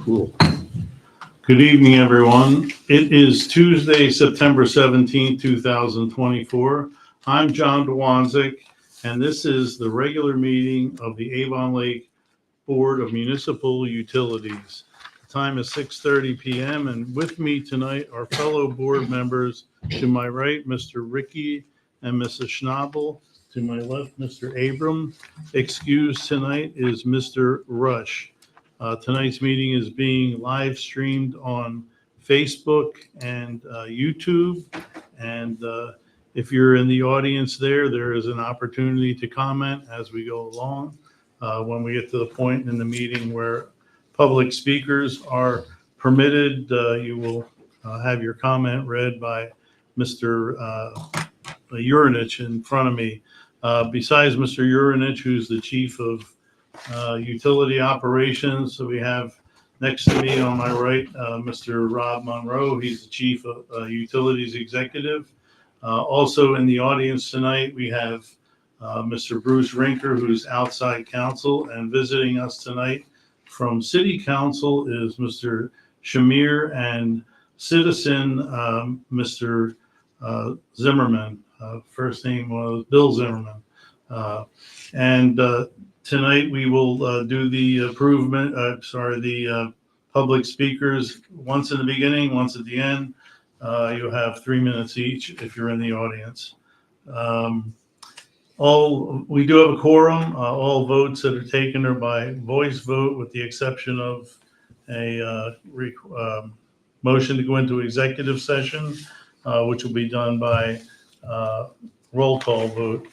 Cool. Good evening, everyone. It is Tuesday, September 17, 2024. I'm John Dwanzik, and this is the regular meeting of the Avon Lake Board of Municipal Utilities. The time is 6:30 p.m., and with me tonight are fellow board members. To my right, Mr. Ricky and Mrs. Schnabel. To my left, Mr. Abram. Excused tonight is Mr. Rush. Tonight's meeting is being live streamed on Facebook and YouTube. And if you're in the audience there is an opportunity to comment as we go along. When we get to the point in the meeting where public speakers are permitted, you will have your comment read by Mr. Urinich in front of me. Besides Mr. Urinich, who's the chief of utility operations. So we have next to me on my right, Mr. Rob Monroe. He's the chief of utilities executive. Also in the audience tonight, we have Mr. Bruce Rinker, who's outside counsel, and visiting us tonight from city council is Mr. Shamir and citizen Mr. Zimmerman. First name was Bill Zimmerman. Tonight we will do the the public speakers once in the beginning, once at the end. You'll have 3 minutes each if you're in the audience. We do have a quorum. All votes that are taken are by voice vote, with the exception of a motion to go into executive session, which will be done by roll call vote.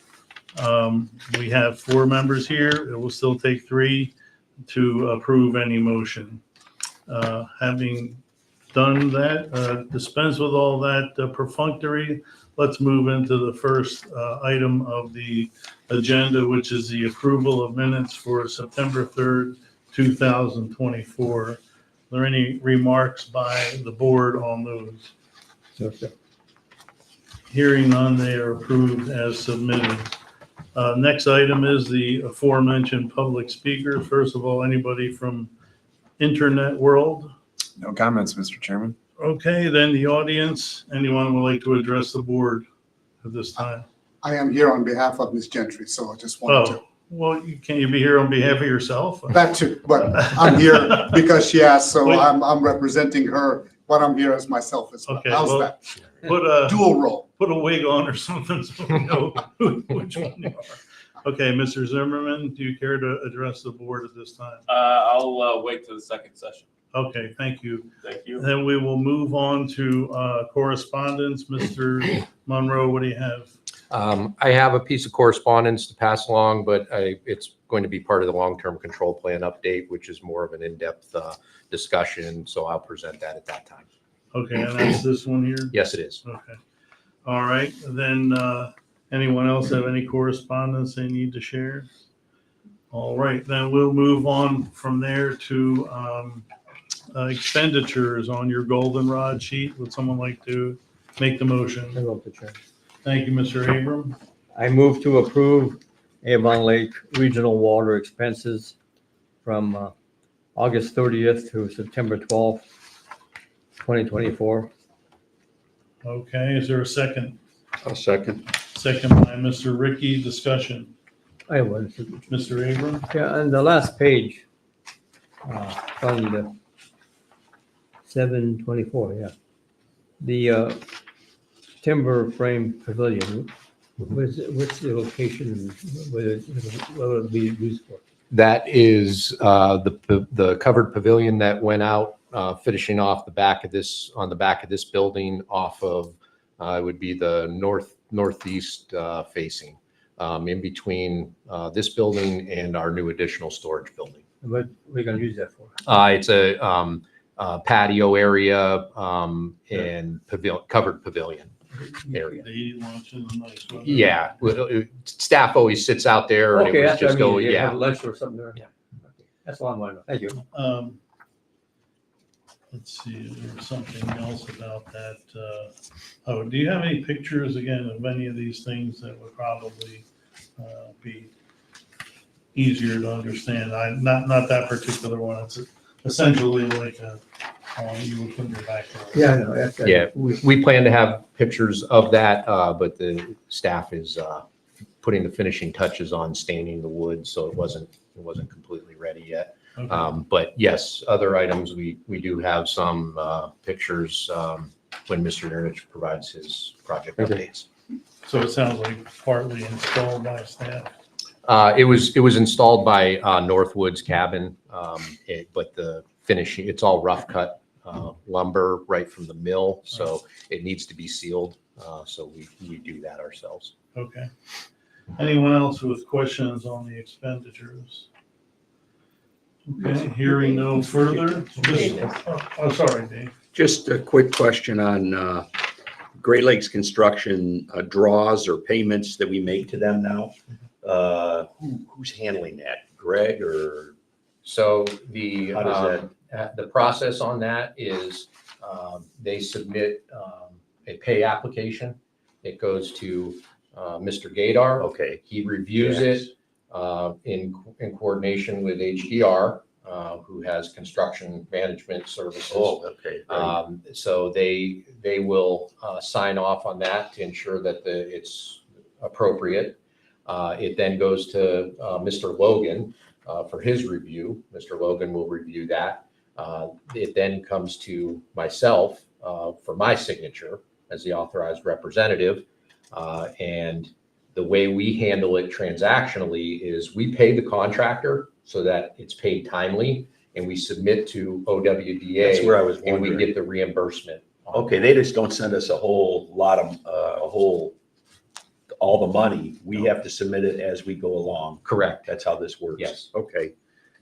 We have 4 members here. It will still take 3 to approve any motion. Having done that, dispense with all that perfunctory, let's move into the first item of the agenda, which is the approval of minutes for September 3rd, 2024. Are there any remarks by the board on those? No, sir. Hearing none, they are approved as submitted. Next item is the aforementioned public speaker. First of all, anybody from internet world? No comments, Mr. Chairman. Okay, then the audience. Anyone would like to address the board at this time? I am here on behalf of Ms. Gentry, so I just wanted to. Well, can you be here on behalf of yourself? That too, but I'm here because she asked, so Wait. I'm representing her, but I'm here as myself as well. Okay, How's well, that? Put a Dual role. put a wig on or something so we know which one you are. Okay, Mr. Zimmerman, do you care to address the board at this time? I'll wait till the second session. Okay, thank you. Thank you. Then we will move on to correspondence. Mr. Monroe, what do you have? I have a piece of correspondence to pass along, but it's going to be part of the long-term control plan update, which is more of an in-depth discussion. So I'll present that at that time. Okay, and that's this one here? Yes, it is. Okay. All right, then anyone else have any correspondence they need to share? All right, then we'll move on from there to expenditures on your goldenrod sheet. Would someone like to make the motion? I wrote the check. Thank you, Mr. Abram. I move to approve Avon Lake Regional Water expenses from August 30th to September 12th, 2024. Okay, is there a second? A second. Second by Mr. Ricky. Discussion. I was. Mr. Abram? Yeah, on the last page, fund 724, yeah. The timber frame pavilion, what's the location, what will it be used for? That is the covered pavilion that went out, finishing off the back of this, on the back of this building off of, it would be the northeast facing, in between this building and our new additional storage building. What are we going to use that for? It's a patio area and covered pavilion area. They eat lunch in the nice weather. Yeah, staff always sits out there. And Okay, it was that's what I just go, mean. You yeah. have lunch or something there? Yeah. Okay, that's all I want to know. Thank you. Let's see, there's something else about that. Do you have any pictures again of any of these things that would probably be easier to understand? Not that particular one. It's essentially like you would put in your backyard. Yeah, I know, that's. Yeah, we plan to have pictures of that, but the staff is putting the finishing touches on staining the wood, so it wasn't completely ready yet. Okay. But yes, other items, we do have some pictures when Mr. Ernich provides his project updates. So it sounds like partly installed by staff. It was installed by Northwood's Cabin, but the finishing, it's all rough cut lumber right from the mill, so it needs to be sealed. So we do that ourselves. Okay. Anyone else with questions on the expenditures? Okay, hearing no further. Sorry, Dave. Just a quick question on Great Lakes Construction draws or payments that we make to them now. Who's handling that? Greg or? So How does the process on that is they submit a pay application. It goes to Mr. Gadar. Okay. He reviews Yes. it in coordination with HDR, who has construction management services. Oh, okay. So they will sign off on that to ensure that it's appropriate. It then goes to Mr. Logan for his review. Mr. Logan will review that. It then comes to myself for my signature as the authorized representative. And the way we handle it transactionally is we pay the contractor so that it's paid timely, and we submit to OWDA. That's where I was and we wondering. get the reimbursement. on Okay, they just don't send us a whole lot of, all the money. We have to submit it as we go along. Correct. That's how this works. Yes. Okay.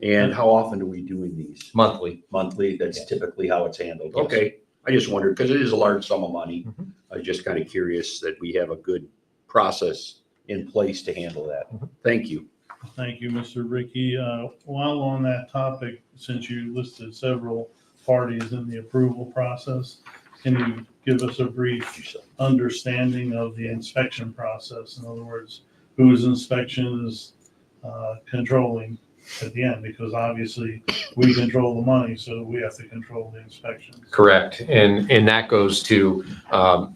And how often are we doing these? Monthly. Monthly? That's Yes. typically how it's handled. Yes. Okay. I just wondered, because it is a large sum of money. Mhm. I was just kind of curious that we have a good process in place to handle that. Mhm. Thank you. Thank you, Mr. Ricky. While on that topic, since you listed several parties in the approval process, can you give us a brief understanding of the inspection process? In other words, whose inspection is controlling at the end? Because obviously we control the money, so we have to control the inspections. Correct. And that goes to,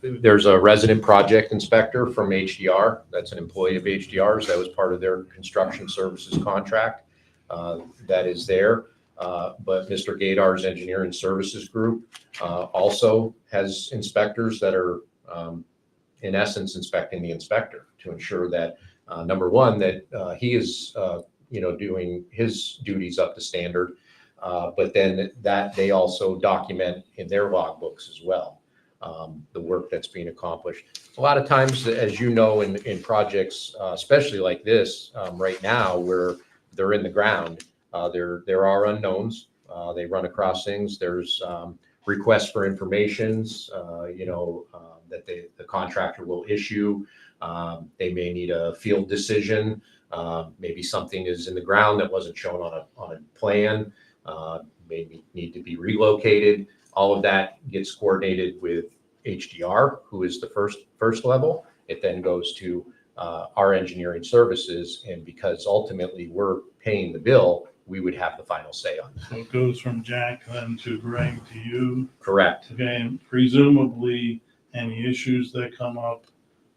there's a resident project inspector from HDR. That's an employee of HDR's. That was part of their construction services contract. That is there. But Mr. Gadar's engineering services group also has inspectors that are, in essence, inspecting the inspector to ensure that, number one, that he is, doing his duties up to standard. But then that they also document in their logbooks as well, the work that's being accomplished. A lot of times, as you know, in projects, especially like this, right now, where they're in the ground, there are unknowns. They run across things. There's requests for informations, that the contractor will issue. They may need a field decision. Maybe something is in the ground that wasn't shown on a plan. Maybe need to be relocated. All of that gets coordinated with HDR, who is the first level. It then goes to our engineering services, and because ultimately we're paying the bill, we would have the final say on it. So it goes from Jack then to Greg to you. Correct. Okay, and presumably any issues that come up,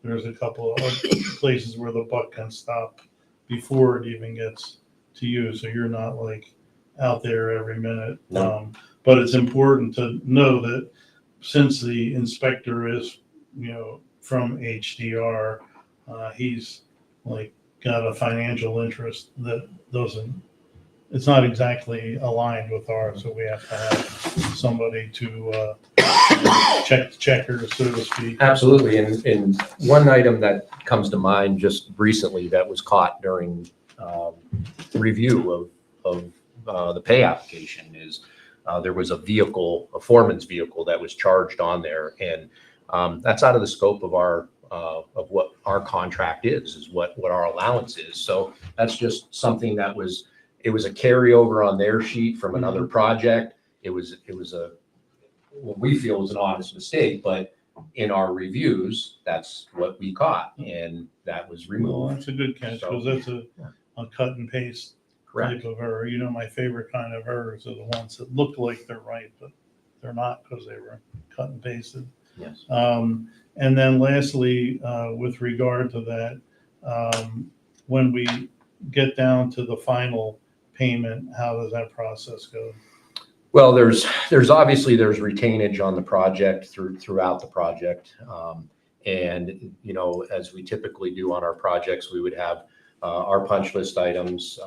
there's a couple of places where the buck can stop before it even gets to you. So you're not like out there every minute. No. But it's important to know that since the inspector is, from HDR, he's like got a financial interest that it's not exactly aligned with ours. So we have to have somebody to check the checkers, so to speak. Absolutely. And one item that comes to mind just recently that was caught during review of the pay application is there was a foreman's vehicle that was charged on there. And that's out of the scope of of what our contract is what our allowance is. So that's just something it was a carryover on their sheet from another project. It was what we feel was an honest mistake, but in our reviews, that's what we caught, and that was Well, removed. that's a good catch, because that's a cut and paste Correct. type of error. You know, my favorite kind of errors are the ones that look like they're right, but they're not because they were cut and pasted. Yes. And then lastly, with regard to that, when we get down to the final payment, how does that process go? Well, there's obviously there's retainage on the project throughout the project. And, you know, as we typically do on our projects, we would have our punch list items.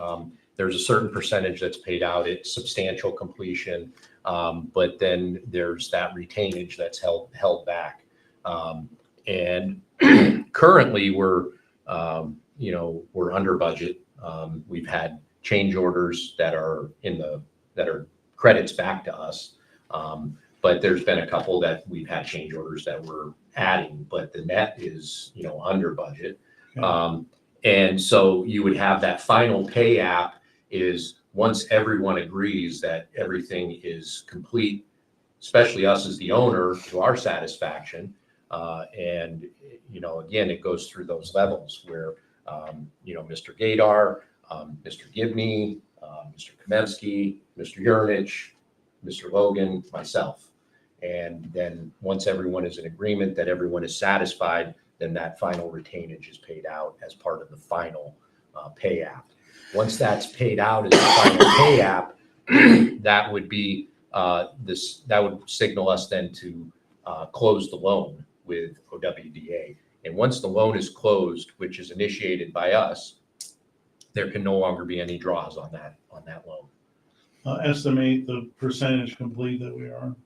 There's a certain percentage that's paid out at substantial completion. But then there's that retainage that's held back. And currently we're, you know, we're under budget. We've had change orders that are that are credits back to us. But there's been a couple that we've had change orders that we're adding, but the net is, you know, under budget. Okay. And so you would have that final pay app is once everyone agrees that everything is complete, especially us as the owner, to our satisfaction. And, you know, again, it goes through those levels where, you know, Mr. Gadar, Mr. Gibney, Mr. Kamensky, Mr. Yurnich, Mr. Logan, myself. And then once everyone is in agreement that everyone is satisfied, then that final retainage is paid out as part of the final pay app. Once that's paid out as the final pay app, that would be that would signal us then to close the loan with OWDA. And once the loan is closed, which is initiated by us, there can no longer be any draws on that loan. Estimate the percentage complete that we are.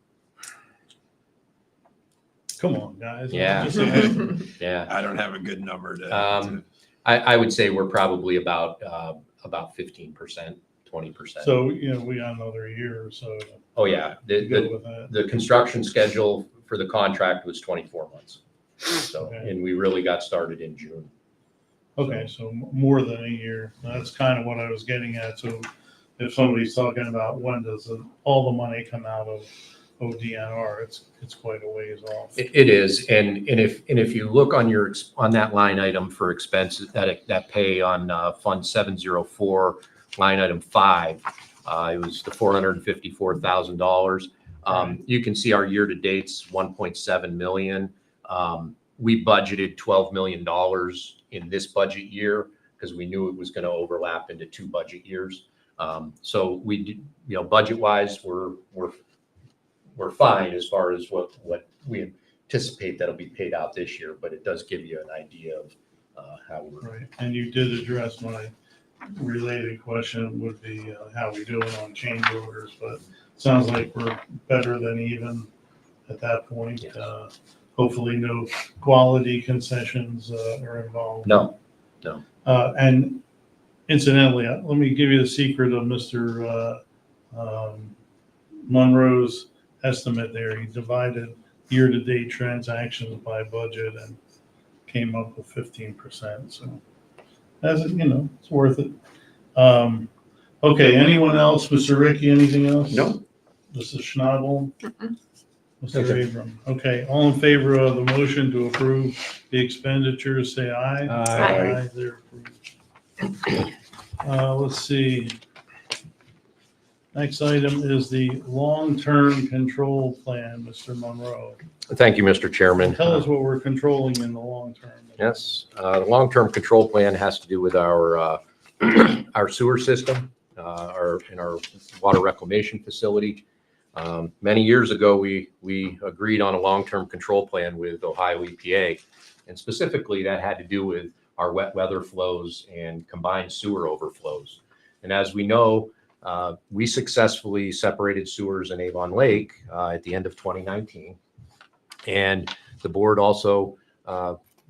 Come on, guys. Yeah. Just an estimate. Yeah. I don't have a good number to. I would say we're probably about 15%, 20%. So, you know, we got another year or so to Oh yeah, go with that. the construction schedule for the contract was 24 months. So, Okay. and we really got started in June. Okay, so more than a year. That's kind of what I was getting at. So if somebody's talking about when does all the money come out of ODNR, it's quite a ways off. It is, and if you look on that line item for expenses that pay on Fund 704, line item 5, it was the $454,000. You can see our year to date's 1.7 million. We budgeted $12 million in this budget year because we knew it was going to overlap into 2 budget years. So we did, you know, budget wise, we're fine as far as what we anticipate that'll be paid out this year, but it does give you an idea of how we're. Right, and you did address my related question would be how we doing on change orders, but sounds like we're better than even at that point. Yes. Hopefully no quality concessions are involved. No. And incidentally, let me give you the secret of Mr. Monroe's estimate there. He divided year-to-date transactions by budget and came up with 15%. So, as you know, it's worth it. Okay, anyone else? Mr. Ricky, anything else? No. Mrs. Schnabel? Mr. Okay. Abram? Okay, all in favor of the motion to approve the expenditures, say aye. Aye. They're approved. Let's see. Next item is the long-term control plan, Mr. Monroe. Thank you, Mr. Chairman. Tell us what we're controlling in the long term. Yes, the long-term control plan has to do with our sewer system, our water reclamation facility. Many years ago, we agreed on a long-term control plan with Ohio EPA, and specifically that had to do with our wet weather flows and combined sewer overflows. And as we know, we successfully separated sewers in Avon Lake at the end of 2019, and the board also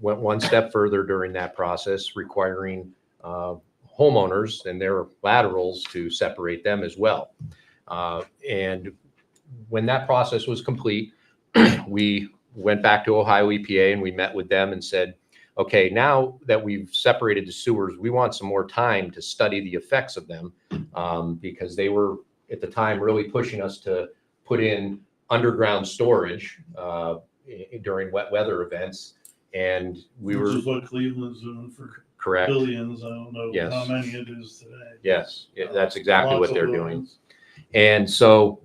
went one step further during that process, requiring homeowners and their laterals to separate them as well. And when that process was complete, we went back to Ohio EPA and we met with them and said, okay, now that we've separated the sewers, we want some more time to study the effects of them, because they were at the time really pushing us to put in underground storage during wet weather events. And we Which were is what Cleveland's doing for. of correct. billions. I don't know Yes. how many it is today. Yes, that's exactly Lots what of they're doing. billions. And so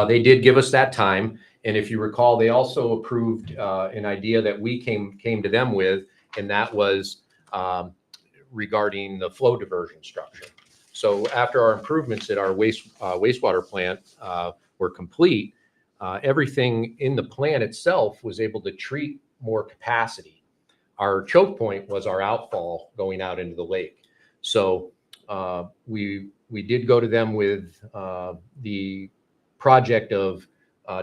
they did give us that time. And if you recall, they also approved an idea that we came to them with, and that was regarding the flow diversion structure. So after our improvements at our wastewater plant were complete, everything in the plant itself was able to treat more capacity. Our choke point was our outfall going out into the lake. So we did go to them with the project of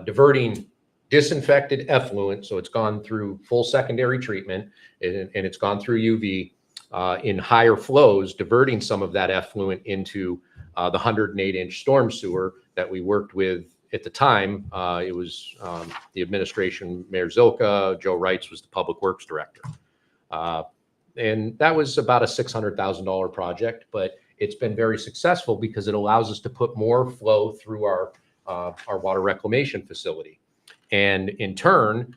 diverting disinfected effluent. So it's gone through full secondary treatment and it's gone through UV in higher flows, diverting some of that effluent into the 108-inch storm sewer that we worked with at the time. It was the administration, Mayor Zilka, Joe Wrights was the public works director. And that was about a $600,000 project, but it's been very successful because it allows us to put more flow through our water reclamation facility. And in turn,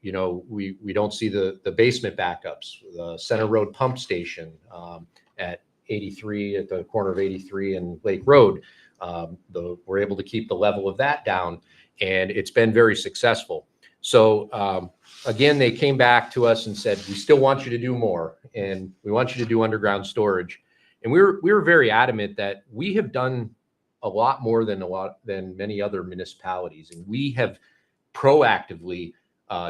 you know, we don't see the basement backups, the Center Road pump station at 83, at the corner of 83 and Lake Road. We're able to keep the level of that down, and it's been very successful. So again, they came back to us and said, we still want you to do more, and we want you to do underground storage. And we were very adamant that we have done a lot more than many other municipalities, and we have proactively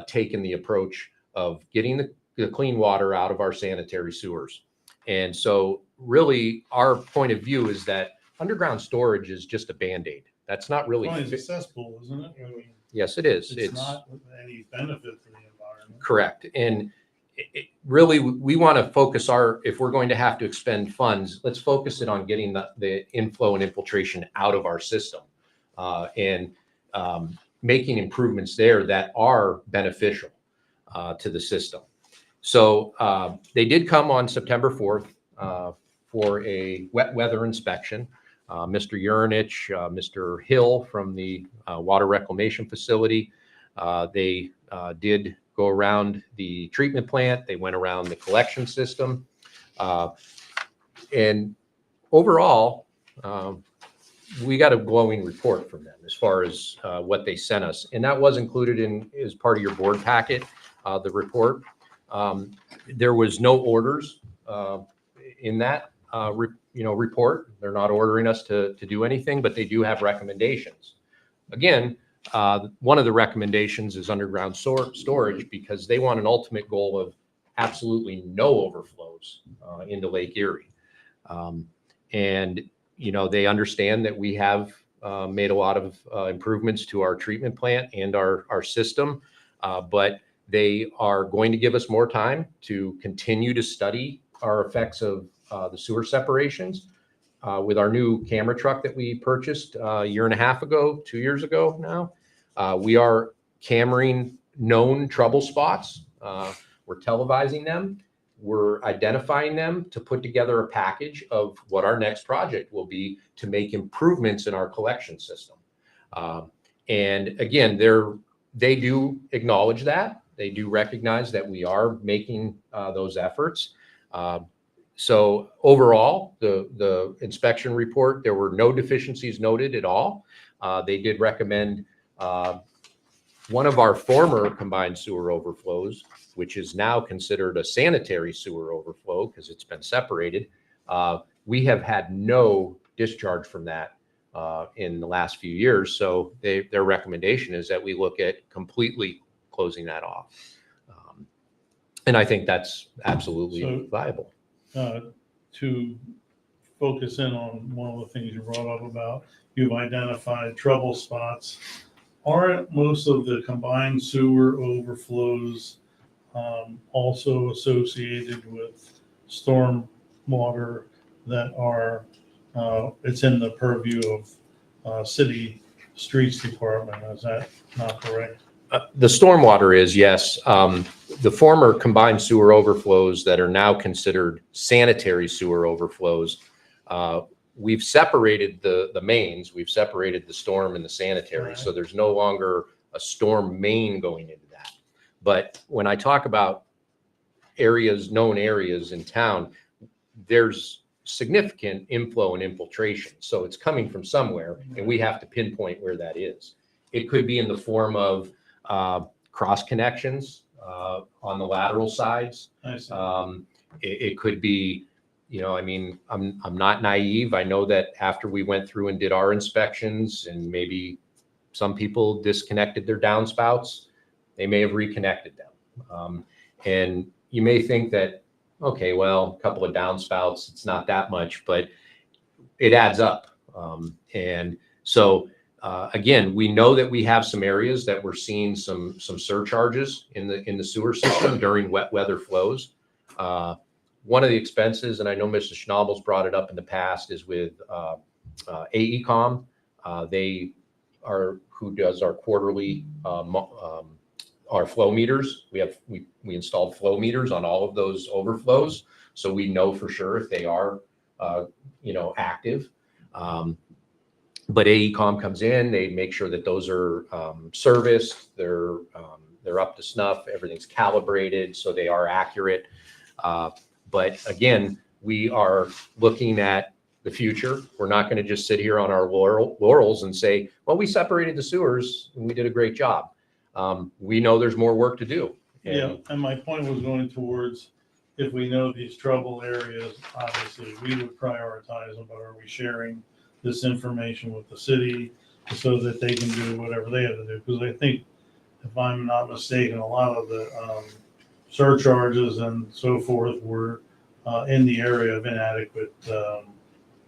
taken the approach of getting the clean water out of our sanitary sewers. And so really our point of view is that underground storage is just a Band-Aid. That's not really It's a cesspool, isn't it? I mean, yes, it is. it's not any benefit to the environment. Correct. And really, we want to focus if we're going to have to expend funds, let's focus it on getting the inflow and infiltration out of our system and making improvements there that are beneficial to the system. So they did come on September 4th for a wet weather inspection. Mr. Urinich, Mr. Hill from the water reclamation facility, they did go around the treatment plant. They went around the collection system. And overall, we got a glowing report from them as far as what they sent us. And that was included as part of your board packet, the report. There was no orders in that report. They're not ordering us to do anything, but they do have recommendations. Again, one of the recommendations is underground storage because they want an ultimate goal of absolutely no overflows into Lake Erie. And, you know, they understand that we have made a lot of improvements to our treatment plant and our system, but they are going to give us more time to continue to study our effects of the sewer separations. With our new camera truck that we purchased a year and a half ago, 2 years ago now, we are cameraing known trouble spots. We're televising them. We're identifying them to put together a package of what our next project will be to make improvements in our collection system. And again, they do acknowledge that. They do recognize that we are making those efforts. So overall, the inspection report, there were no deficiencies noted at all. They did recommend one of our former combined sewer overflows, which is now considered a sanitary sewer overflow because it's been separated. We have had no discharge from that in the last few years. So their recommendation is that we look at completely closing that off. And I think that's absolutely viable. To focus in on one of the things you brought up about, you've identified trouble spots. Aren't most of the combined sewer overflows also associated with storm water that are, it's in the purview of city streets department? Is that not correct? The stormwater is, yes. The former combined sewer overflows that are now considered sanitary sewer overflows, we've separated the mains. We've separated the storm and the sanitary. Right. So there's no longer a storm main going into that. But when I talk about areas, known areas in town, there's significant inflow and infiltration. So it's coming from somewhere, and we have to pinpoint where that is. It could be in the form of cross connections on the lateral sides. I see. It could be, you know, I mean, I'm not naive. I know that after we went through and did our inspections, and maybe some people disconnected their downspouts, they may have reconnected them. And you may think that, okay, well, a couple of downspouts, it's not that much, but it adds up. And so, again, we know that we have some areas that we're seeing some surcharges in the sewer system during wet weather flows. One of the expenses, and I know Mr. Schnabel's brought it up in the past, is with AECom. They are who does our quarterly our flow meters. We installed flow meters on all of those overflows, so we know for sure if they are active. But AECom comes in, they make sure that those are serviced, they're up to snuff, everything's calibrated, so they are accurate. But again, we are looking at the future. We're not going to just sit here on our laurels and say, well, we separated the sewers and we did a great job. We know there's more work to do. Yeah, and my point was going towards, if we know these trouble areas, obviously we would prioritize them, but are we sharing this information with the city so that they can do whatever they have to do? Because I think, if I'm not mistaken, a lot of the surcharges and so forth were in the area of inadequate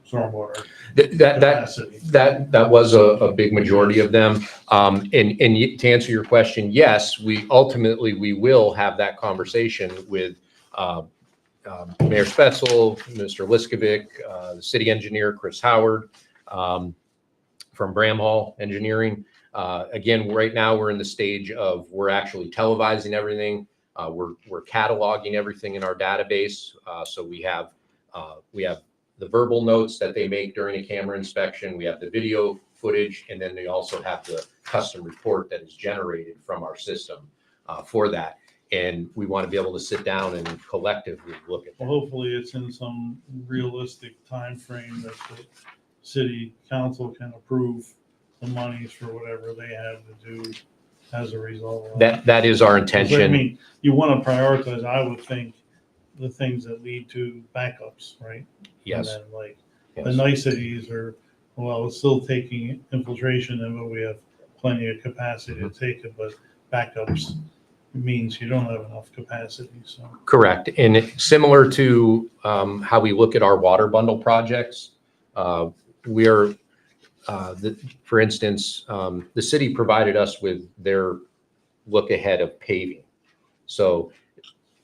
stormwater capacity. That was a big majority of them. And to answer your question, yes, we ultimately will have that conversation with Mayor Spetzel, Mr. Liskovic, the city engineer, Chris Howard, from Bramhall Engineering. Again, right now we're in the stage of, we're actually televising everything. We're cataloging everything in our database. So we have the verbal notes that they make during a camera inspection. We have the video footage, and then they also have the custom report that is generated from our system for that. And we want to be able to sit down and collectively look at that. Well, hopefully it's in some realistic time frame that the city council can approve the monies for whatever they have to do as a result of That is our I intention. mean, you want to prioritize, I would think, the things that lead to backups, right? Yes. And then like the Yes. niceties are, well, it's still taking infiltration in, but we have plenty of capacity to take it, but backups means you don't have enough capacity, so. Correct. And similar to how we look at our water bundle projects, we are, for instance, the city provided us with their look ahead of paving. So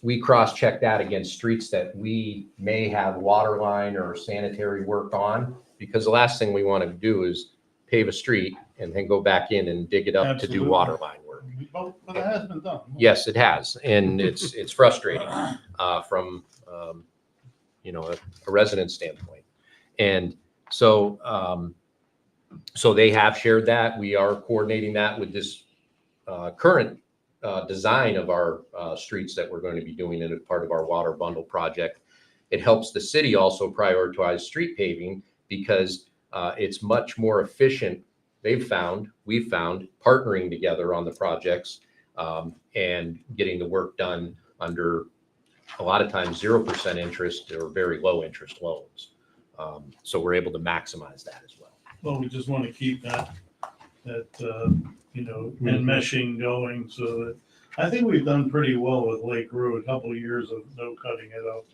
we cross-check that against streets that we may have water line or sanitary work on, because the last thing we want to do is pave a street and then go back in and dig it up to do Absolutely. water line work. But it has been done. Yes, it has, and it's frustrating from a resident standpoint. And so so they have shared that. We are coordinating that with this current design of our streets that we're going to be doing as part of our water bundle project. It helps the city also prioritize street paving because it's much more efficient. We've found partnering together on the projects and getting the work done under a lot of times 0% interest or very low interest loans. So we're able to maximize that as well. Well, we just want to keep that enmeshing going, so that, I think we've done pretty well with Lake Road, a couple of years of no cutting it up,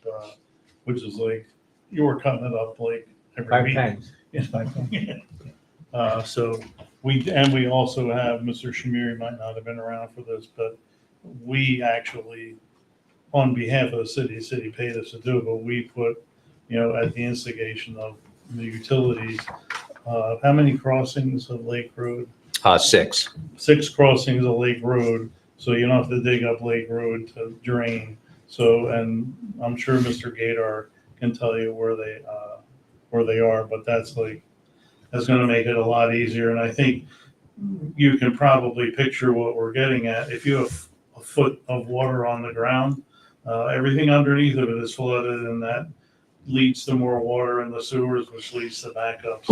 which is like, you were cutting it up like every 5 week. times. Yeah. 5 times. So we also have, Mr. Shamiri might not have been around for this, but we actually, on behalf of the city paid us to do it, but we put, at the instigation of the utilities, how many crossings of Lake Road? 6. 6 crossings of Lake Road, so you don't have to dig up Lake Road to drain. So, and I'm sure Mr. Gaydar can tell you where they are, but that's going to make it a lot easier. And I think you can probably picture what we're getting at. If you have a foot of water on the ground, Everything underneath of it is flooded, and that leads to more water in the sewers, which leads to backups.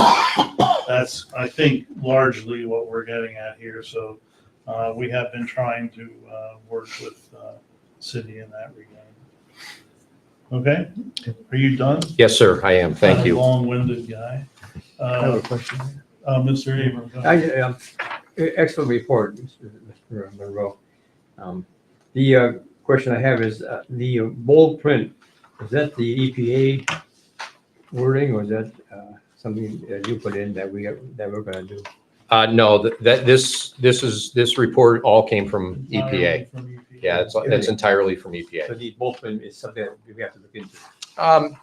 That's, I think, largely what we're getting at here. So we have been trying to work with city in that regard. Okay, are you done? Yes, sir, I am. Thank Kind of you. Long-winded guy. I have a question. Mr. Abram, go ahead. Excellent report, Mr. Monroe. The question I have is, the bold print, is that the EPA wording, or is that something that you put in that we're gonna do? No, this report all came from EPA. From EPA. Yeah, it's entirely from So EPA. the bold print is something that we have to look into.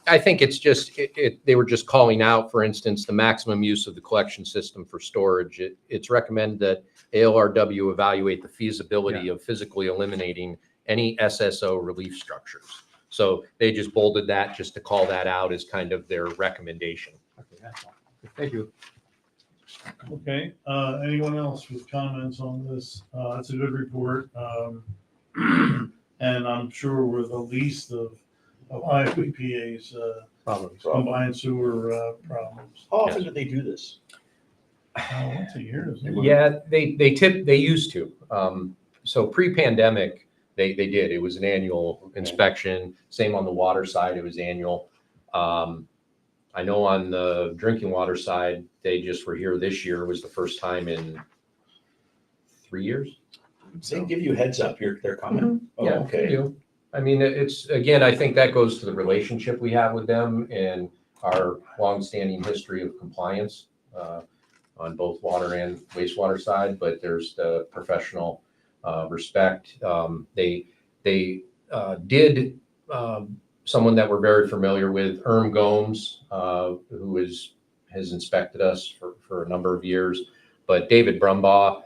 I think it's just, they were just calling out, for instance, the maximum use of the collection system for storage. It's recommended that ALRW evaluate the feasibility of physically eliminating any SSO relief structures. So they just bolded that just to call that out as kind of their recommendation. Okay, that's all. Thank you. Okay, anyone else with comments on this? It's a good report. And I'm sure we're the least of IFPA's Problems. combined sewer problems. How often do they do this? Once a year, isn't it? Yeah, they used to. So pre-pandemic, they did. It was an annual inspection. Same on the water side, it was annual. I know on the drinking water side, they just were here this year. It was the first time in 3 years. They give you heads up, they're coming? Oh, Yeah, they do. I mean, it's, again, I think that goes to the relationship we have with them and our longstanding history of compliance on both water and wastewater side, but there's the professional respect. They did, someone that we're very familiar with, Gomes, who has inspected us for a number of years, but David Brumbaugh,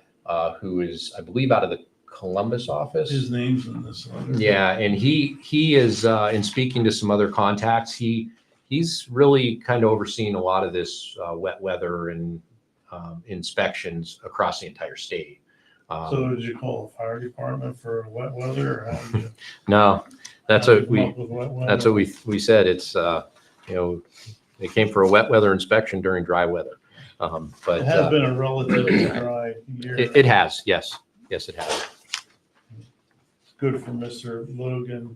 who is, I believe, out of the Columbus office. His name's in this letter. Yeah, and he is, in speaking to some other contacts, he's really kind of overseeing a lot of this wet weather and inspections across the entire state. So did you call the fire department for wet weather, or how did you? No, that's how what did you come we, up with wet weather? that's what we said. It's, they came for a wet weather inspection during dry weather. But It has been a relatively dry year. it has, yes. Yes, it has. Good for Mr. Logan,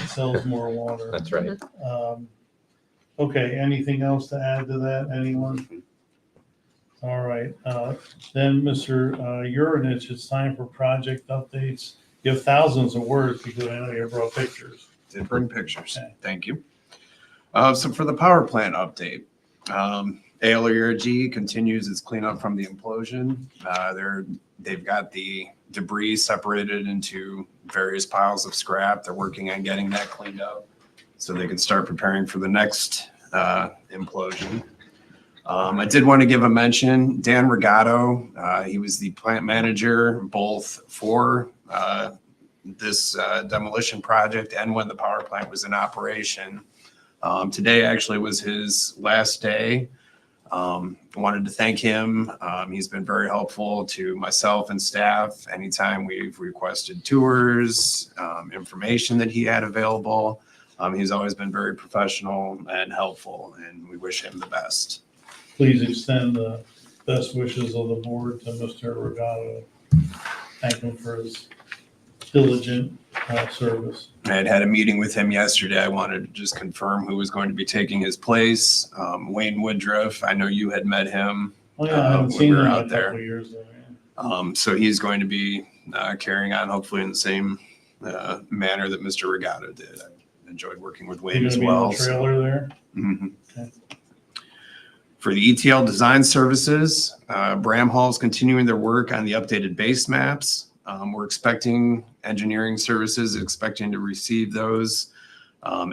he sells more water. That's right. Okay, anything else to add to that, anyone? All right, then Mr. Urinich, it's time for project updates. You have thousands of words because I know you brought pictures. Did bring pictures. Okay. Thank you. So for the power plant update, ALRG continues its cleanup from the implosion. They've got the debris separated into various piles of scrap. They're working on getting that cleaned up so they can start preparing for the next implosion. I did want to give a mention, Dan Regato, he was the plant manager both for this demolition project and when the power plant was in operation. Today actually was his last day. Wanted to thank him. He's been very helpful to myself and staff anytime we've requested tours, information that he had available. He's always been very professional and helpful, and we wish him the best. Please extend the best wishes of the board to Mr. Regato. Thank him for his diligent service. I had a meeting with him yesterday. I wanted to just confirm who was going to be taking his place. Wayne Woodruff, I know you had met him. Oh, yeah, I haven't when seen we were him in out a there. couple of years though, yeah. So he's going to be carrying on hopefully in the same manner that Mr. Regato did. I enjoyed working with Wayne You as gonna be in well. the trailer there? Mhm. Okay. For the ETL design services, Bramhall is continuing their work on the updated base maps. We're expecting engineering services, expecting to receive those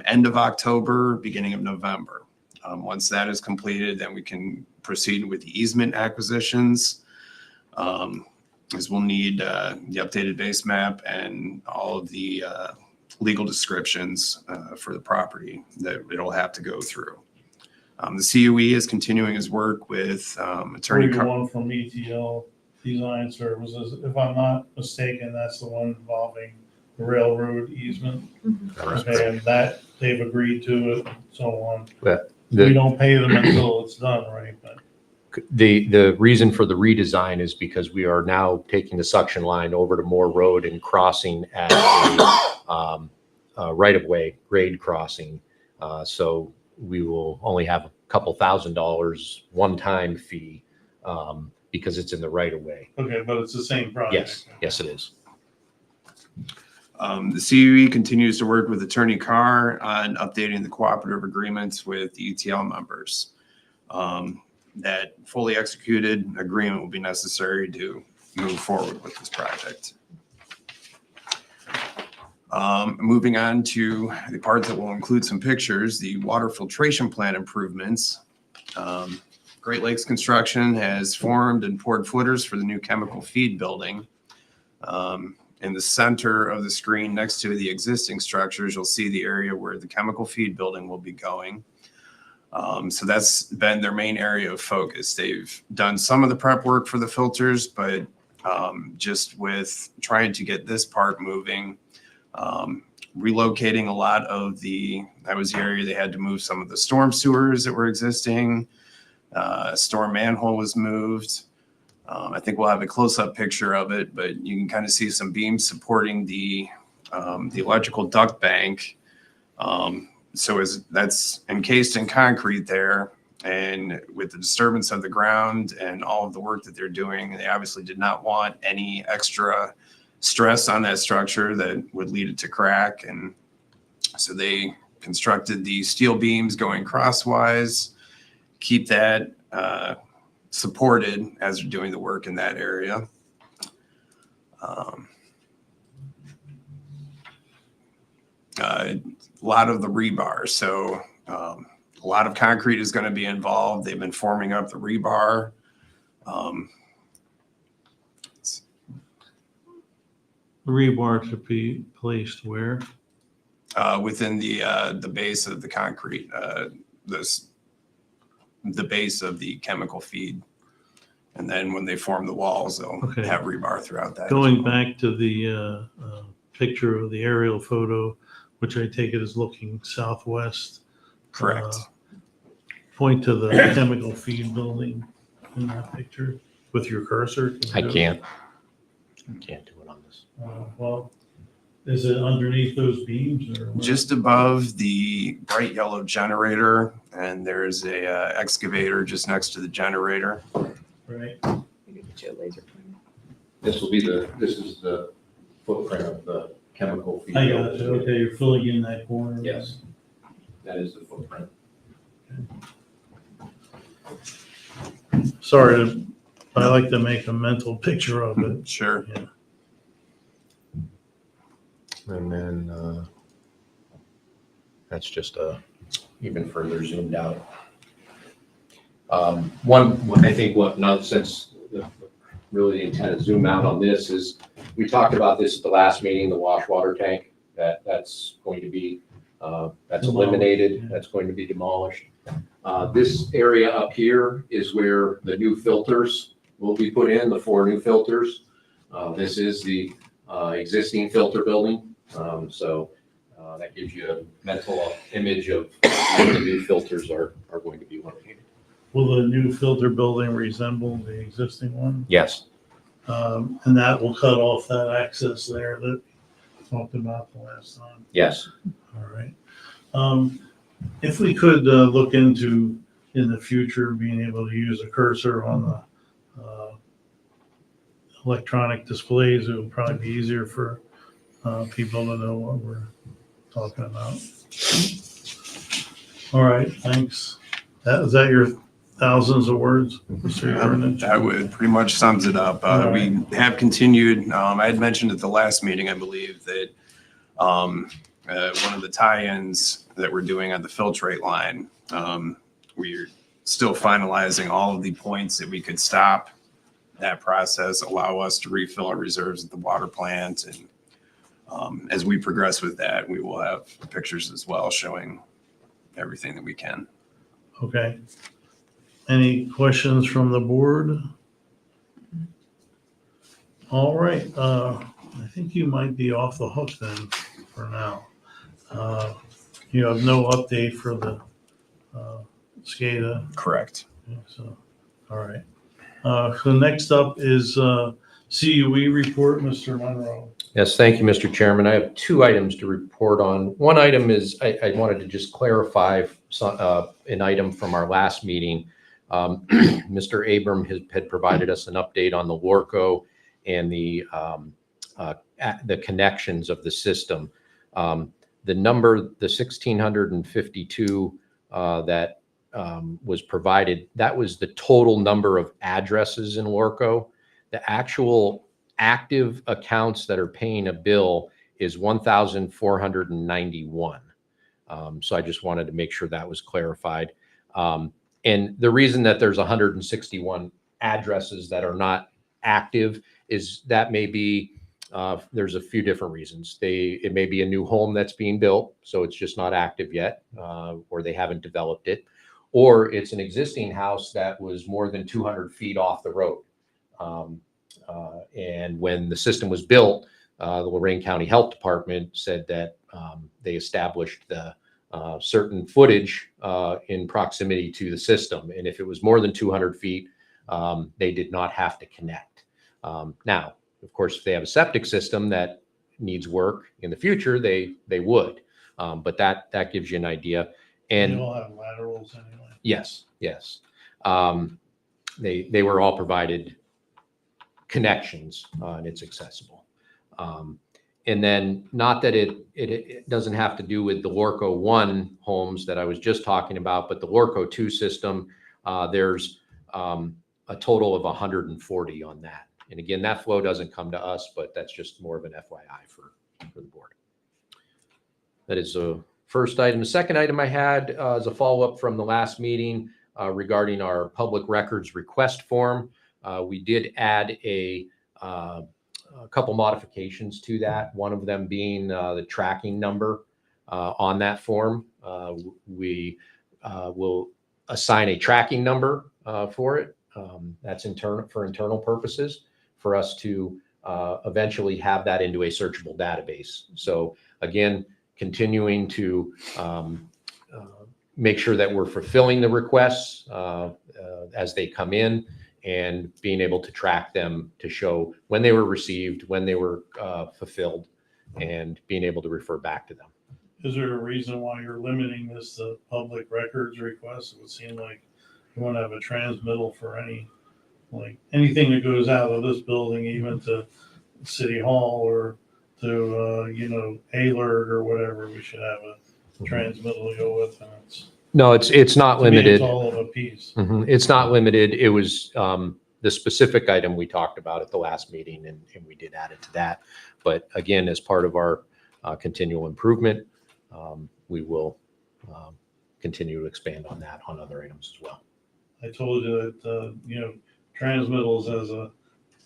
end of October, beginning of November. Once that is completed, then we can proceed with the easement acquisitions. As we'll need the updated base map and all of the legal descriptions for the property that it'll have to go through. The CUE is continuing his work with attorney. The one from ETL Design Services, if I'm not mistaken, that's the one involving railroad easement. Correct. Okay, and that, they've agreed to it and so on. The- We don't pay them until it's done, right? But The reason for the redesign is because we are now taking the suction line over to Moore Road and crossing at a right-of-way grade crossing. So we will only have a couple $1,000 one-time fee because it's in the right-of-way. okay, but it's the same project. Yes, yes, it is. The CUE continues to work with Attorney Carr on updating the cooperative agreements with the ETL members. That fully executed agreement will be necessary to move forward with this project. Moving on to the part that will include some pictures, the water filtration plant improvements. Great Lakes Construction has formed and poured footers for the new chemical feed building. In the center of the screen next to the existing structures, you'll see the area where the chemical feed building will be going. So that's been their main area of focus. They've done some of the prep work for the filters, but just with trying to get this part moving, relocating a lot of that was the area they had to move some of the storm sewers that were existing. Storm manhole was moved. I think we'll have a close-up picture of it, but you can kind of see some beams supporting the electrical duct bank. So that's encased in concrete there, and with the disturbance of the ground and all of the work that they're doing, they obviously did not want any extra stress on that structure that would lead it to crack. And so they constructed the steel beams going crosswise, keep that supported as they're doing the work in that area. A lot of the rebar. So a lot of concrete is going to be involved. They've been forming up the rebar. The rebar to be placed where? Within the base of the concrete, the base of the chemical feed. And then when they form the walls, they'll Okay. have rebar throughout that. as Going well. back to the picture of the aerial photo, which I take it is looking southwest. Correct. Point to the chemical feed building in that picture with your cursor. Can you I do it? can't do it on this. Well, is it underneath those beams or? where? Just above the bright yellow generator, and there's a excavator just next to the generator. Right. This is the footprint of the chemical feed. I got you. Okay, you're filling in that corner. Yes, that is the footprint. Sorry, I like to make a mental picture of it. Sure. And then that's just even further zoomed out. I think since really the intent to zoom out on this is, we talked about this at the last meeting, the wash water tank, that's going to be, that's eliminated, that's going to be demolished. This area up here is where the new filters will be put in, the 4 new filters. This is the existing filter building. So that gives you a mental image of where the new filters are going to be located. Will the new filter building resemble the existing one? Yes. And that will cut off that access there that we talked about the last time. Yes. All right. If we could look into, in the future, being able to use a cursor on the electronic displays, it would probably be easier for people to know what we're talking about. All right, thanks. Is that your thousands of words, Mr. Yurnich? That would pretty much sums it up. We have continued, I had mentioned at the last meeting, I believe, that one of the tie-ins that we're doing on the filtrate line, we're still finalizing all of the points that we could stop that process, allow us to refill our reserves at the water plant. And as we progress with that, we will have pictures as well showing everything that we can. Okay. Any questions from the board? All right, I think you might be off the hook then for now. You have no update for the SCADA. Correct. So, all right. So next up is CUE report, Mr. Monroe. Yes, thank you, Mr. Chairman. I have two items to report on. One item is I wanted to just clarify an item from our last meeting. Mr. Abram had provided us an update on the Lorco and the connections of the system. The number, the 1,652 that was provided, that was the total number of addresses in Lorco. The actual active accounts that are paying a bill is 1,491. So I just wanted to make sure that was clarified. And the reason that there's 161 addresses that are not active is that may be, there's a few different reasons. It may be a new home that's being built, so it's just not active yet, or they haven't developed it. Or it's an existing house that was more than 200 feet off the road. And when the system was built, the Lorain County Health Department said that they established the certain footage in proximity to the system. And if it was more than 200 feet, they did not have to connect. Now, of course, if they have a septic system that needs work in the future, they would. But that gives you an idea. And They all have laterals anyway. yes. They were all provided connections, and it's accessible. And then, not that it doesn't have to do with the Lorco 1 homes that I was just talking about, but the Lorco 2 system, there's a total of 140 on that. And again, that flow doesn't come to us, but that's just more of an FYI for the board. That is the first item. The second item I had is a follow-up from the last meeting regarding our public records request form. We did add a couple modifications to that, one of them being the tracking number on that form. We will assign a tracking number for it. That's for internal purposes, for us to eventually have that into a searchable database. So again, continuing to make sure that we're fulfilling the requests as they come in, and being able to track them to show when they were received, when they were fulfilled, and being able to refer back to them. Is there a reason why you're limiting this to public records requests? It would seem like you want to have a transmittal for anything that goes out of this building, even to City Hall or to, alert or whatever. We should have a transmittal to go with, and No, it's not to me, limited. it's all of a piece. It's not limited. It was the specific item we talked about at the last meeting, and we did add it to that. But again, as part of our continual improvement, we will continue to expand on that on other items as well. I told you that, transmittals as a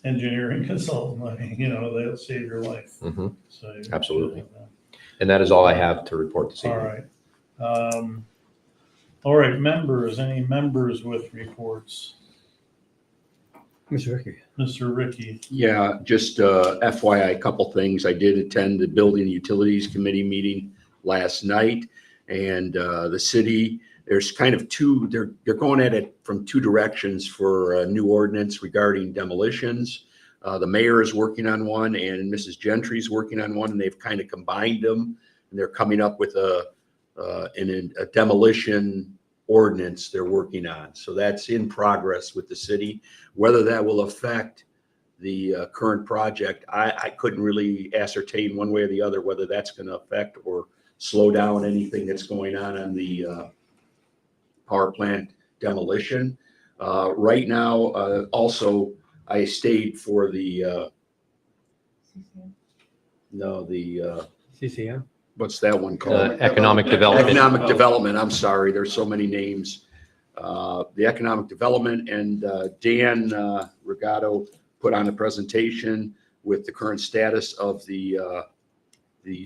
engineering consultant, they'll save your life. So Absolutely. And that is all I have to report this All evening. right. All right, members, any members with reports? Mr. Ricky. Mr. Ricky. Yeah, just FYI, a couple things. I did attend the Building and Utilities Committee meeting last night, and the city, there's kind of two, they're going at it from two directions for a new ordinance regarding demolitions. The mayor is working on one, and Mrs. Gentry's working on one, and they've kind of combined them, and they're coming up with a demolition ordinance they're working on. So that's in progress with the city. Whether that will affect the current project, I couldn't really ascertain one way or the other whether that's going to affect or slow down anything that's going on the power plant demolition. Right now, also, I stayed for the CCM. what's that one called? Economic development. Economic development, I'm sorry, there's so many names. The economic development, and Dan Regato put on a presentation with the current status of the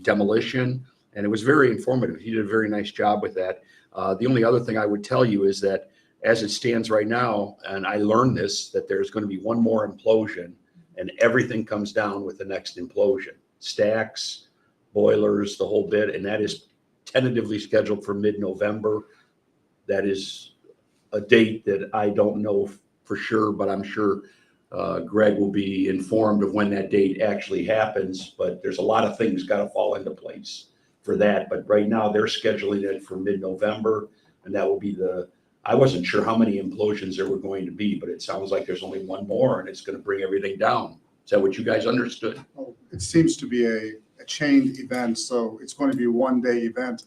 demolition, and it was very informative. He did a very nice job with that. The only other thing I would tell you is that as it stands right now, and I learned this, that there's going to be one more implosion, and everything comes down with the next implosion. Stacks, boilers, the whole bit, and that is tentatively scheduled for mid-November. That is a date that I don't know for sure, but I'm sure Greg will be informed of when that date actually happens, but there's a lot of things got to fall into place for that. But right now they're scheduling it for mid-November, and that will be I wasn't sure how many implosions there were going to be, but it sounds like there's only one more and it's going to bring everything down. Is that what you guys understood? Oh, it seems to be a chained event, so it's going to be a one-day event.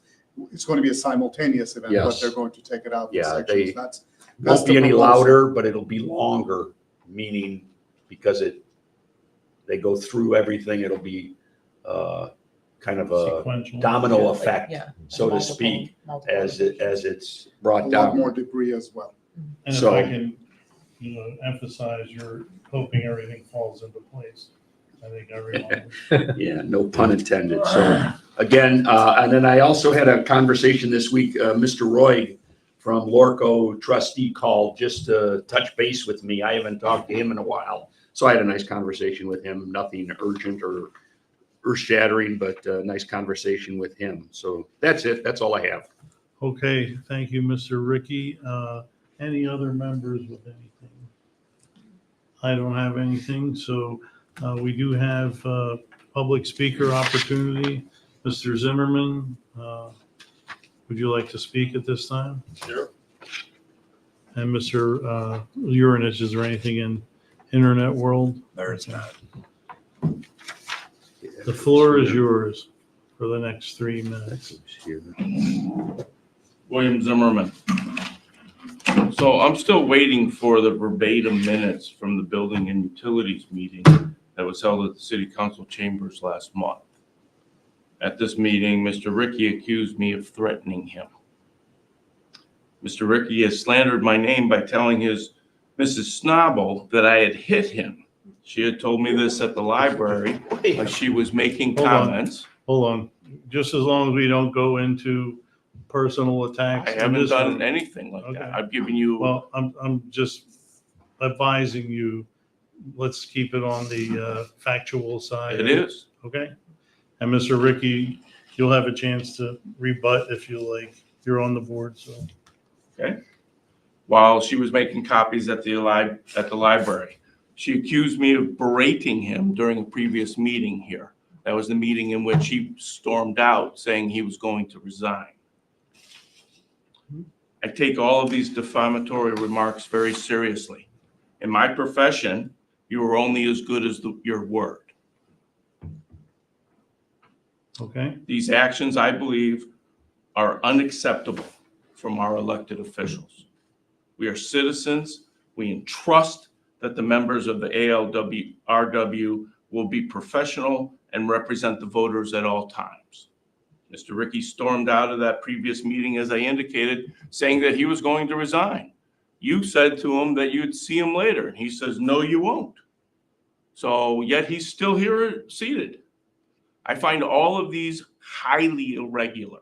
It's going to be a simultaneous event, but Yes. they're going to take it out in Yeah, sections. That's Won't be the any proposal. louder, but it'll be longer, meaning because they go through everything, it'll be kind of a Sequential. domino Yeah. effect, Yeah. so to Multiple- speak, multiple as locations. it's A brought lot more down. debris as well. And if So- I can, emphasize, you're hoping everything falls into place. I think everyone. Yeah, no pun intended. So again, and then I also had a conversation this week, Mr. Roy from Lorco trustee called just to touch base with me. I haven't talked to him in a while. So I had a nice conversation with him, nothing urgent or earth-shattering, but a nice conversation with him. So that's it. That's all I have. Okay, thank you, Mr. Ricky. Any other members with anything? I don't have anything, so we do have public speaker opportunity. Mr. Zimmerman, would you like to speak at this time? Sure. And Mr. Uranich, is there anything in internet world? There's not. The floor is yours for the next 3 minutes. William Zimmerman. So I'm still waiting for the verbatim minutes from the Building and Utilities meeting that was held at the City Council chambers last month. At this meeting, Mr. Ricky accused me of threatening him. Mr. Ricky has slandered my name by telling his Mrs. Snobble that I had hit him. She had told me this at the library as she was making Hold on. comments. Hold on, just as long as we don't go into personal attacks. I in haven't this done one. anything like Okay. that. I've given you. Well, I'm just advising you, let's keep it on the factual side. It is. Okay? And Mr. Ricky, you'll have a chance to rebut if you like. You're on the board, so. Okay. While she was making copies at the library, she accused me of berating him during a previous meeting here. That was the meeting in which he stormed out saying he was going to resign. I take all of these defamatory remarks very seriously. In my profession, you are only as good as your word. Okay, These actions, I believe, are unacceptable from our elected officials. We are citizens. We entrust that the members of the ALWRW will be professional and represent the voters at all times. Mr. Ricky stormed out of that previous meeting, as I indicated, saying that he was going to resign. You said to him that you'd see him later, and he says, no, you won't. So yet he's still here seated. I find all of these highly irregular,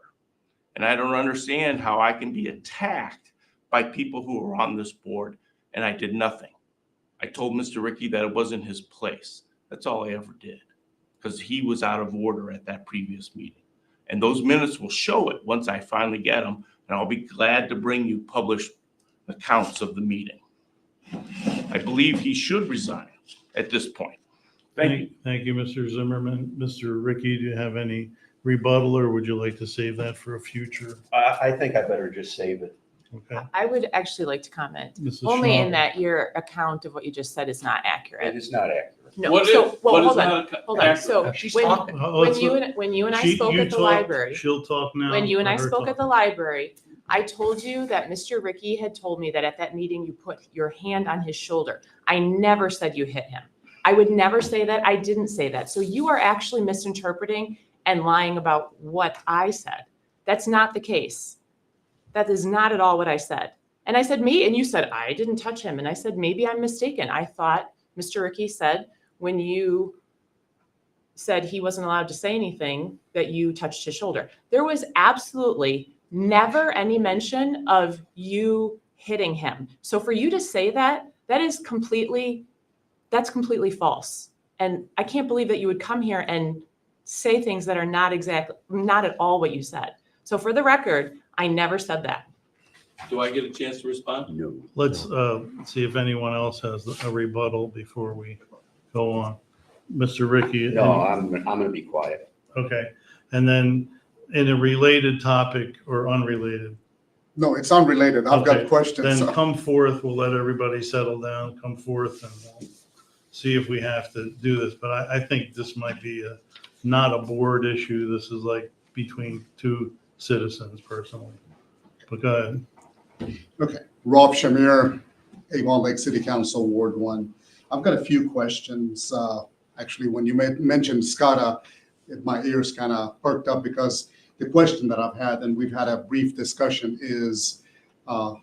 and I don't understand how I can be attacked by people who are on this board, and I did nothing. I told Mr. Ricky that it wasn't his place. That's all I ever did, because he was out of order at that previous meeting. And those minutes will show it once I finally get them, and I'll be glad to bring you published accounts of the meeting. I believe he should resign at this point. Thank you. Thank you, Mr. Zimmerman. Mr. Ricky, do you have any rebuttal, or would you like to save that for a future? I think I better just save it. Okay. I would actually like to comment, Mrs. only in Schnabel. that your account of what you just said is not It accurate. is not accurate. No, What so, is- well, what is hold on, not hold on. accurate? So She's when, talking. Oh, when you and I spoke You at the talk, library, She'll talk now. when you and I Let her spoke talk. at the library, I told you that Mr. Ricky had told me that at that meeting you put your hand on his shoulder. I never said you hit him. I would never say that. I didn't say that. So you are actually misinterpreting and lying about what I said. That's not the case. That is not at all what I said. And I said, me, and you said, I didn't touch him. And I said, maybe I'm mistaken. I thought Mr. Ricky said when you said he wasn't allowed to say anything that you touched his shoulder. There was absolutely never any mention of you hitting him. So for you to say that, that is completely That's completely false. And I can't believe that you would come here and say things that are not at all what you said. So for the record, I never said that. Do I get a chance to respond? No. Let's see if anyone else has a rebuttal before we go on. Mr. Ricky? No, I'm going to be quiet. Okay. And then in a related topic or unrelated, No, it's unrelated. I've Okay, got questions. then come forth. We'll let everybody settle down, come forth, and we'll see if we have to do this. But I think this might be not a board issue. This is like between two citizens personally. But go ahead. Okay, Rob Shamir, Avon Lake City Council, Ward 1. I've got a few questions. Actually, when you mentioned SCADA, my ears kind of perked up because the question that I've had, and we've had a brief discussion, is the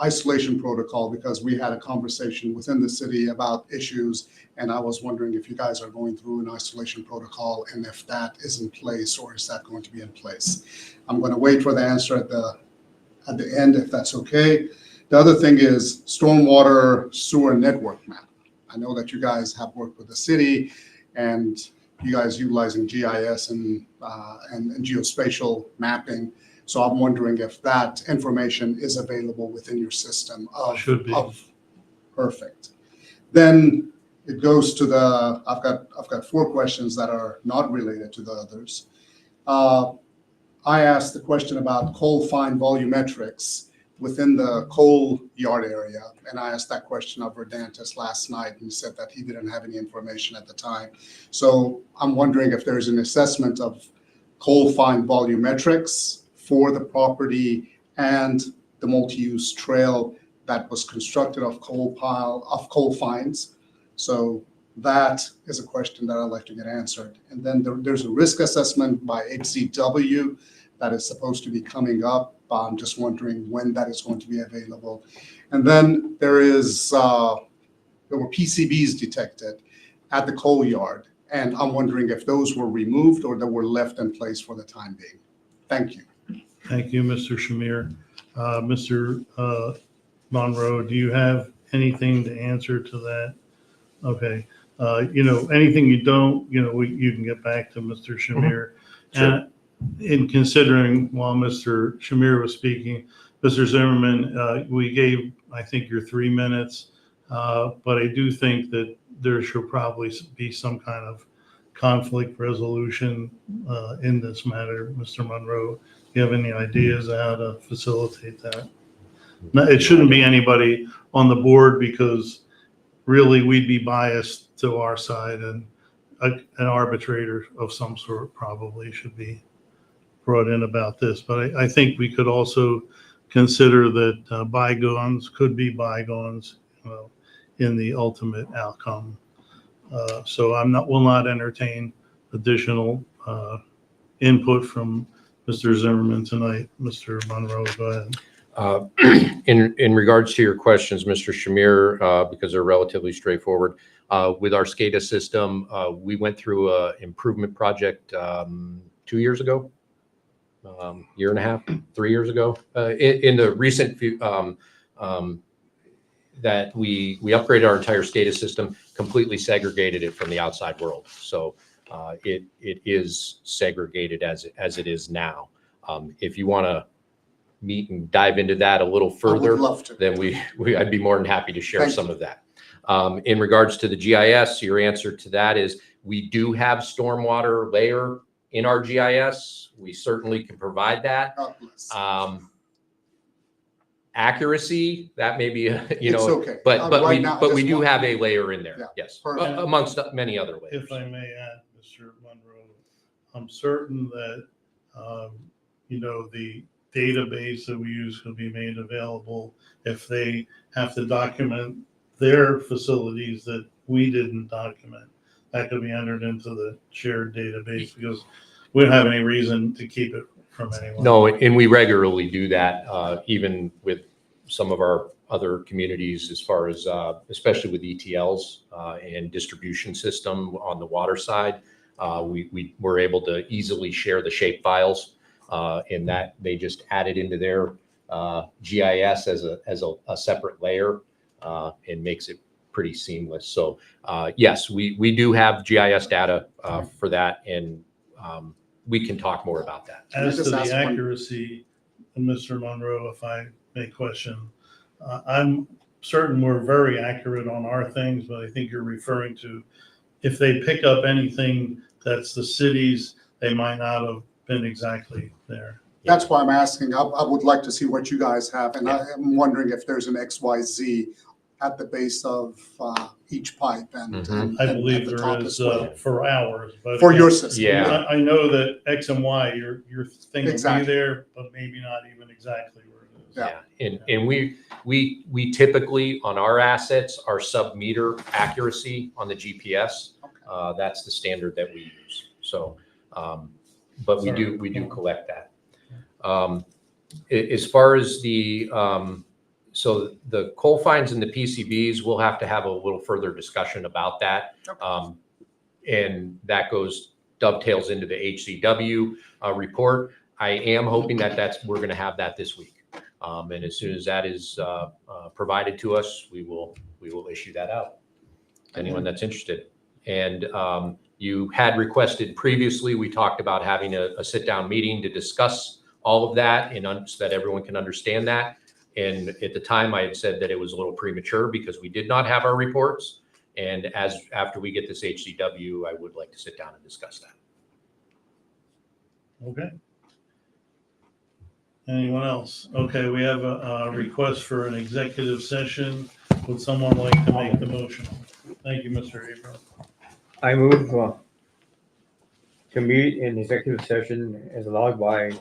isolation protocol, because we had a conversation within the city about issues, and I was wondering if you guys are going through an isolation protocol and if that is in place, or is that going to be in place? I'm going to wait for the answer at the end, if that's okay. The other thing is stormwater sewer network map. I know that you guys have worked with the city and you guys utilizing GIS and geospatial mapping. So I'm wondering if that information is available within your system. Should be. Perfect. Then it goes to I've got 4 questions that are not related to the others. I asked the question about coal fine volumetrics within the coal yard area. And I asked that question of Verdantis last night, and he said that he didn't have any information at the time. So I'm wondering if there's an assessment of coal fine volumetrics for the property and the multi-use trail that was constructed of coal fines. So that is a question that I'd like to get answered. And then there's a risk assessment by HCW that is supposed to be coming up. I'm just wondering when that is going to be available. And then there were PCBs detected at the coal yard. And I'm wondering if those were removed or that were left in place for the time being. Thank you. Thank you, Mr. Shamir. Mr. Monroe, do you have anything to answer to that? Okay. Anything you don't, you can get back to Mr. Shamir. Sure. In considering while Mr. Shamir was speaking, Mr. Zimmerman, we gave, I think, your 3 minutes, but I do think that there should probably be some kind of conflict resolution in this matter. Mr. Monroe, do you have any ideas on how to facilitate that? No, it shouldn't be anybody on the board, because really we'd be biased to our side, and an arbitrator of some sort probably should be brought in about this. But I think we could also consider that bygones could be bygones in the ultimate outcome. So will not entertain additional input from Mr. Zimmerman tonight. Mr. Monroe, go ahead. In regards to your questions, Mr. Shamir, because they're relatively straightforward, with our SCADA system, we went through an improvement project 2 years ago, year and a half, 3 years ago. In the recent few, that we upgraded our entire SCADA system, completely segregated it from the outside world. So it is segregated as it is now. If you want to meet and dive into that a little further, I would love to. then I'd be more than happy to share Thank some you. of that. In regards to the GIS, your answer to that is we do have stormwater layer in our GIS. We certainly can provide that. God bless. Accuracy, that may be, It's okay. but Right now, I we just do want- have a layer in there. Yeah. Yes, Perfect. amongst many other layers. If I may add, Mr. Monroe, I'm certain that, the database that we use will be made available if they have to document their facilities that we didn't document. That could be entered into the shared database, because we don't have any reason to keep it from anyone. No, and we regularly do that, even with some of our other communities, as far as, especially with ETLs and distribution system on the water side. We were able to easily share the shape files in that they just added into their GIS as a separate layer, and makes it pretty seamless. So yes, we do have GIS data for that, and we can talk more about that. Can I As to just the ask one- accuracy, Mr. Monroe, if I may question, I'm certain we're very accurate on our things, but I think you're referring to if they pick up anything that's the city's, they might not have been exactly there. That's why I'm asking. I would like to see what you guys have, and I'm wondering if there's an XYZ at the base of each pipe and. Mhm. and I at believe the there top is as well. for ours, but. For your again, system. Yeah. I know that X and Y, your thing will be Exactly. there, but maybe not even exactly where it is. Yeah. And we typically on our assets are sub-meter accuracy on the GPS. That's the standard that we use. So, but we do collect that. As far as the, so the coal fines and the PCBs, we'll have to have a little further discussion about that. And that dovetails into the HCW report. I am hoping that we're going to have that this week. And as soon as that is provided to us, we will issue that out to anyone that's interested. And you had requested previously, we talked about having a sit-down meeting to discuss all of that and so that everyone can understand that. And at the time, I had said that it was a little premature because we did not have our reports. And after we get this HCW, I would like to sit down and discuss that. Okay. Anyone else? Okay, we have a request for an executive session. Would someone like to make the motion? Thank you, Mr. Abram. I move to meet in executive session as allowed by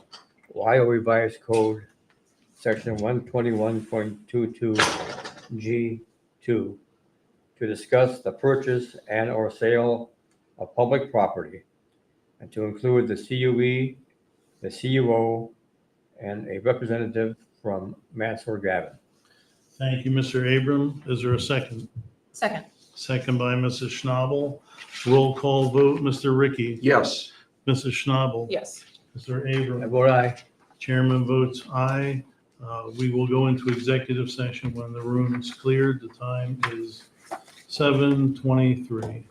Ohio Revised Code, section 121.22G2, to discuss the purchase and or sale of public property, and to include the CUE, the CUO, and a representative from Mansfield Gavin. Thank you, Mr. Abram. Is there a second? Second. Second by Mrs. Schnabel. Roll call vote, Mr. Ricky. Yes. Mrs. Schnabel. Yes. Mr. I Abram. vote aye. Chairman votes aye. We will go into executive session when the room is cleared. The time is 7:23.